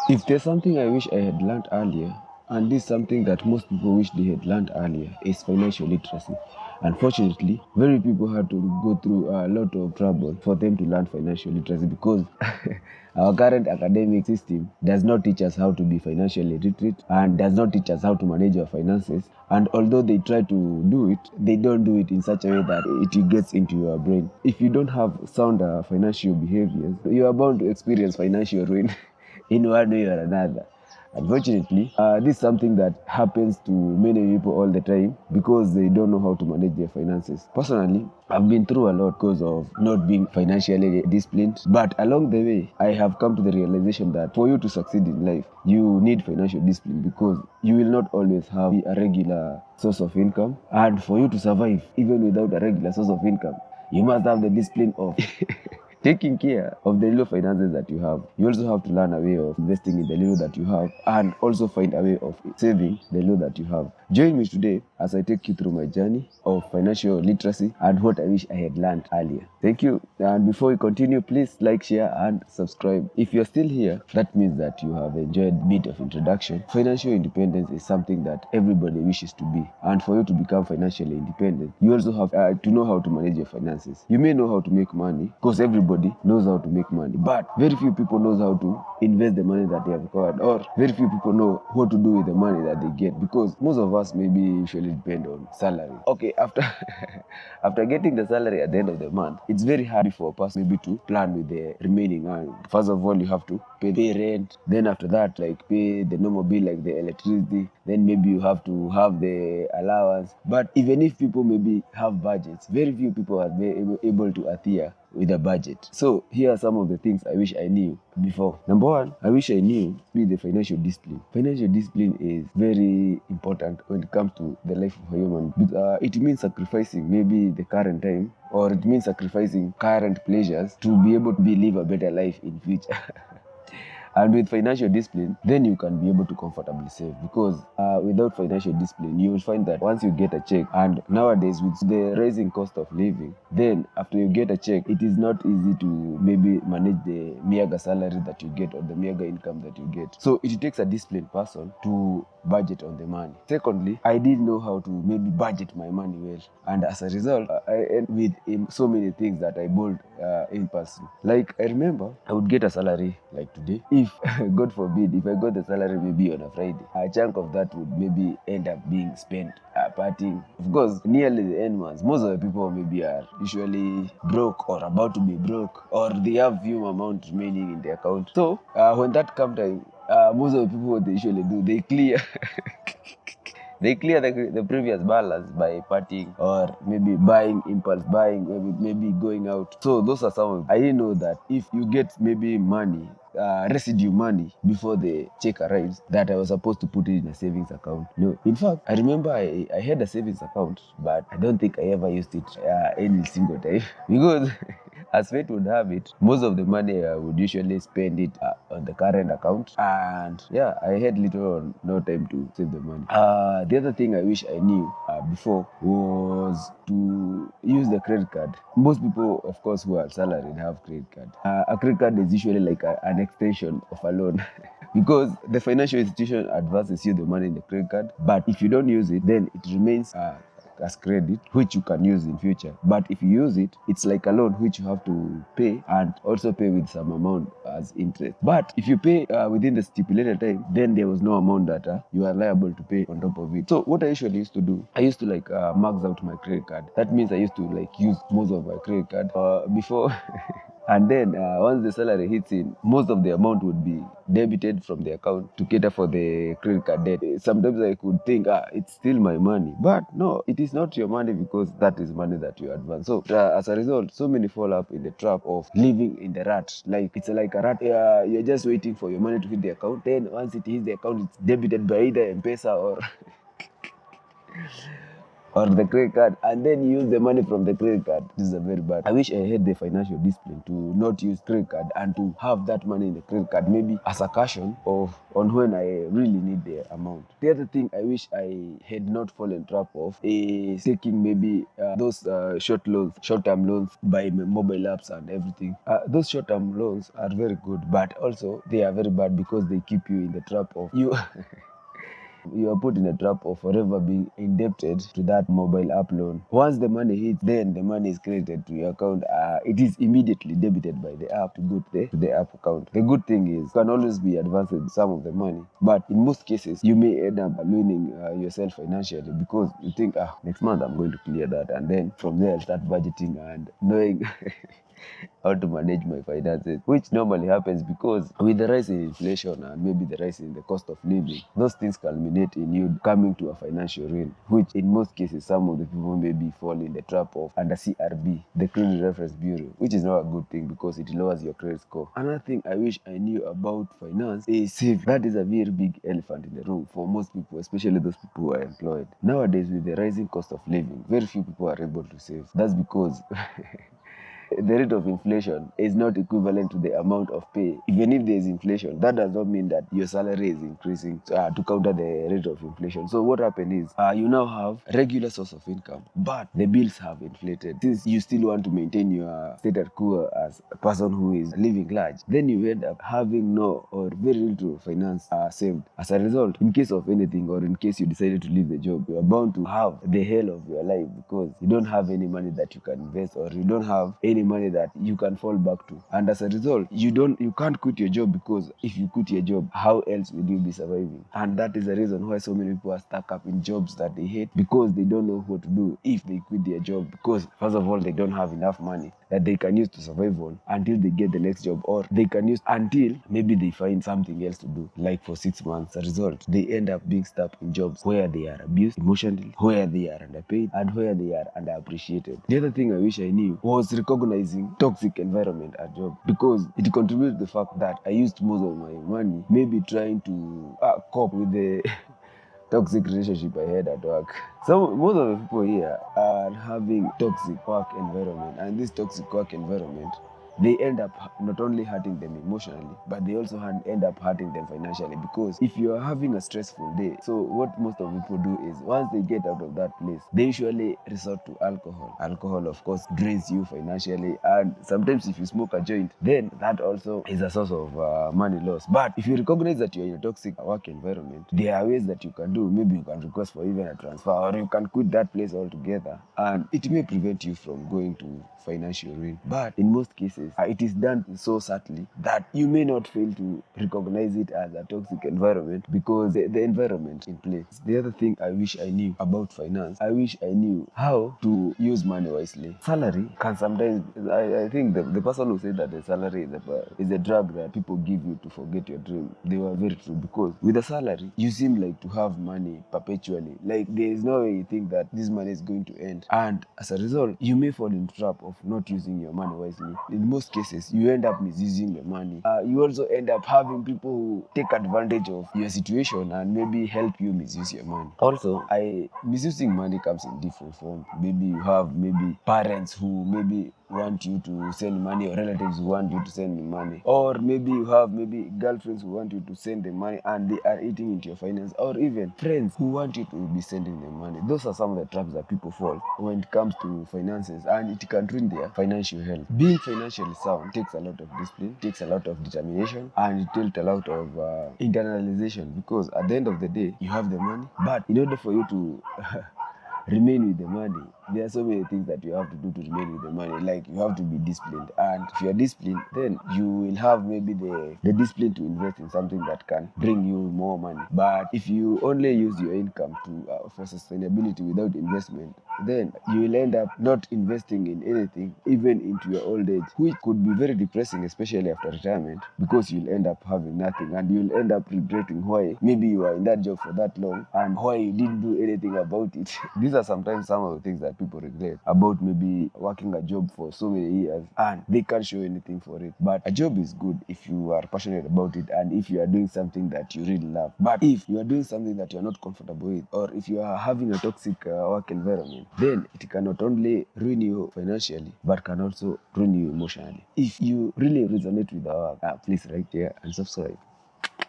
If there's something I wish I had learned earlier, and this is something that most people wish they had learned earlier, is financial literacy. Unfortunately, very people had to go through a lot of trouble for them to learn financial literacy because our current academic system does not teach us how to be financially literate and does not teach us how to manage our finances. And although they try to do it, they don't do it in such a way that it gets into your brain. If you don't have sound financial behaviors, you are bound to experience financial ruin in one way or another. Unfortunately, this is something that happens to many people all the time because they don't know how to manage their finances. Personally, I've been through a lot because of not being financially disciplined. But along the way, I have come to the realization that for you to succeed in life, you need financial discipline because you will not always have a regular source of income. And for you to survive, even without a regular source of income, you must have the discipline of taking care of the little finances that you have. You also have to learn a way of investing in the little that you have and also find a way of saving the little that you have. Join me today as I take you through my journey of financial literacy and what I wish I had learned earlier. Thank you. And before we continue, please like, share, and subscribe. If you're still here, that means that you have enjoyed a bit of introduction. Financial independence is something that everybody wishes to be. And for you to become financially independent, you also have to know how to manage your finances. You may know how to make money because everybody knows how to make money, but very few people knows how to invest the money that they have acquired, or very few people know what to do with the money that they get because most of us maybe usually depend on salary. Okay, after after getting the salary at the end of the month, it's very hard for a person maybe to plan with the remaining. And first of all, you have to pay rent. Then after that, like pay the normal bill like the electricity. Then maybe you have to have the allowance. But even if people maybe have budgets, very few people are able to adhere with a budget. So here are some of the things I wish I knew before. Number one, I wish I knew the financial discipline. Financial discipline is very important when it comes to the life of a human. It means sacrificing maybe the current time, or it means sacrificing current pleasures to be able to live a better life in future. And with financial discipline, then you can be able to comfortably save because without financial discipline, you will find that once you get a check, and nowadays with the rising cost of living, then after you get a check, it is not easy to maybe manage the meager salary that you get or the meager income that you get. So it takes a disciplined person to budget on the money. Secondly, I didn't know how to maybe budget my money well, and as a result, I end with so many things that I bought impulsive. Like I remember, I would get a salary like today. If God forbid, if I got the salary maybe on a Friday, a chunk of that would maybe end up being spent partying. Of course, nearly the end months, most of the people maybe are usually broke or about to be broke, or they have few amount remaining in the account. So when that come time, most of the people what they usually do, they clear they clear the previous balance by partying or maybe buying impulse buying, maybe going out. So those are some of, I didn't know that if you get maybe money, residue money before the check arrives, that I was supposed to put it in a savings account. No, in fact, I remember I had a savings account, but I don't think I ever used it any single time because as fate would have it, most of the money I would usually spend it on the current account, and yeah, I had little or no time to save the money. The other thing I wish I knew before was to use the credit card. Most people, of course, who are salaried have credit card. A credit card is usually like an extension of a loan. Because the financial institution advances you the money in the credit card, but if you don't use it, then it remains as credit, which you can use in future. But if you use it, it's like a loan which you have to pay and also pay with some amount as interest. But if you pay within the stipulated time, then there was no amount that you are liable to pay on top of it. So what I usually used to do, I used to like max out my credit card. That means I used to like use most of my credit card before and then once the salary hits in, most of the amount would be debited from the account to cater for the credit card debt. Sometimes I could think, it's still my money. But no, it is not your money because that is money that you advance. So as a result, so many fall up in the trap of living in the rat. Like it's like a rat. You're just waiting for your money to hit the account. Then once it hits the account, it's debited by either M-Pesa or or the credit card, and then you use the money from the credit card. This is a very bad. I wish I had the financial discipline to not use credit card and to have that money in the credit card, maybe as a caution of on when I really need the amount. The other thing I wish I had not fallen trap of is taking maybe those short-term loans by mobile apps and everything. Those short-term loans are very good, but also they are very bad because they keep you in the trap of you. You are put in a trap of forever being indebted to that mobile app loan. Once the money hits, then the money is credited to your account. It is immediately debited by the app to go to the app account. The good thing is you can always be advanced some of the money, but in most cases you may end up ruining yourself financially because you think, next month I'm going to clear that, and then from there I'll start budgeting and knowing how to manage my finances, which normally happens because with the rise in inflation and maybe the rise in the cost of living, those things culminate in you coming to a financial ruin, which in most cases some of the people maybe fall in the trap of under CRB, the Credit Reference Bureau, which is not a good thing because it lowers your credit score. Another thing I wish I knew about finance is saving. That is a very big elephant in the room for most people, especially those people who are employed. Nowadays, with the rising cost of living, very few people are able to save. That's because the rate of inflation is not equivalent to the amount of pay. Even if there is inflation, that does not mean that your salary is increasing to counter the rate of inflation. So what happened is you now have a regular source of income, but the bills have inflated. Since you still want to maintain your status quo as a person who is living large, then you end up having no or very little finance saved. As a result, in case of anything or in case you decided to leave the job, you are bound to have the hell of your life because you don't have any money that you can invest, or you don't have any money that you can fall back to. And as a result, you can't quit your job, because if you quit your job, how else will you be surviving? And that is the reason why so many people are stuck up in jobs that they hate, because they don't know what to do if they quit their job, because first of all, they don't have enough money that they can use to survive on until they get the next job, or they can use until maybe they find something else to do, like for 6 months. As a result, they end up being stuck in jobs where they are abused emotionally, where they are underpaid, and where they are underappreciated. The other thing I wish I knew was recognizing toxic environment at job, because it contributes to the fact that I used most of my money maybe trying to cope with the toxic relationship I had at work. So most of the people here are having toxic work environment, and this toxic work environment, they end up not only hurting them emotionally, but they also end up hurting them financially. Because if you are having a stressful day, so what most of people do is once they get out of that place, they usually resort to alcohol. Alcohol, of course, drains you financially, and sometimes if you smoke a joint, then that also is a source of money loss. But if you recognize that you're in a toxic work environment, there are ways that you can do. Maybe you can request for even a transfer, or you can quit that place altogether, and it may prevent you from going to financial ruin. But in most cases, it is done so subtly that you may not fail to recognize it as a toxic environment, because the environment in place. The other thing I wish I knew about finance, I wish I knew how to use money wisely. Salary can sometimes, I think the person who said that the salary is a drug that people give you to forget your dream, they were very true, because with a salary, you seem like to have money perpetually. Like there is no way you think that this money is going to end. And as a result, you may fall into the trap of not using your money wisely. In most cases, you end up misusing the money. You also end up having people who take advantage of your situation and maybe help you misuse your money. Also, misusing money comes in different forms. Maybe you have parents who maybe want you to send money, or relatives who want you to send money, or maybe you have girlfriends who want you to send them money and they are eating into your finance, or even friends who want you to be sending them money. Those are some of the traps that people fall when it comes to finances, and it can ruin their financial health. Being financially sound takes a lot of discipline, takes a lot of determination, and it takes a lot of internalization, because at the end of the day, you have the money, but in order for you to remain with the money, there are so many things that you have to do to remain with the money. Like you have to be disciplined, and if you are disciplined, then you will have maybe the discipline to invest in something that can bring you more money. But if you only use your income to for sustainability without investment, then you will end up not investing in anything, even into your old age, which could be very depressing, especially after retirement, because you'll end up having nothing, and you'll end up regretting why maybe you are in that job for that long and why you didn't do anything about it. These are sometimes some of the things that that people regret about maybe working a job for so many years and they can't show anything for it. But a job is good if you are passionate about it and if you are doing something that you really love. But if you are doing something that you are not comfortable with, or if you are having a toxic work environment, then it can not only ruin you financially but can also ruin you emotionally. If you really resonate with our work, please like, share and subscribe.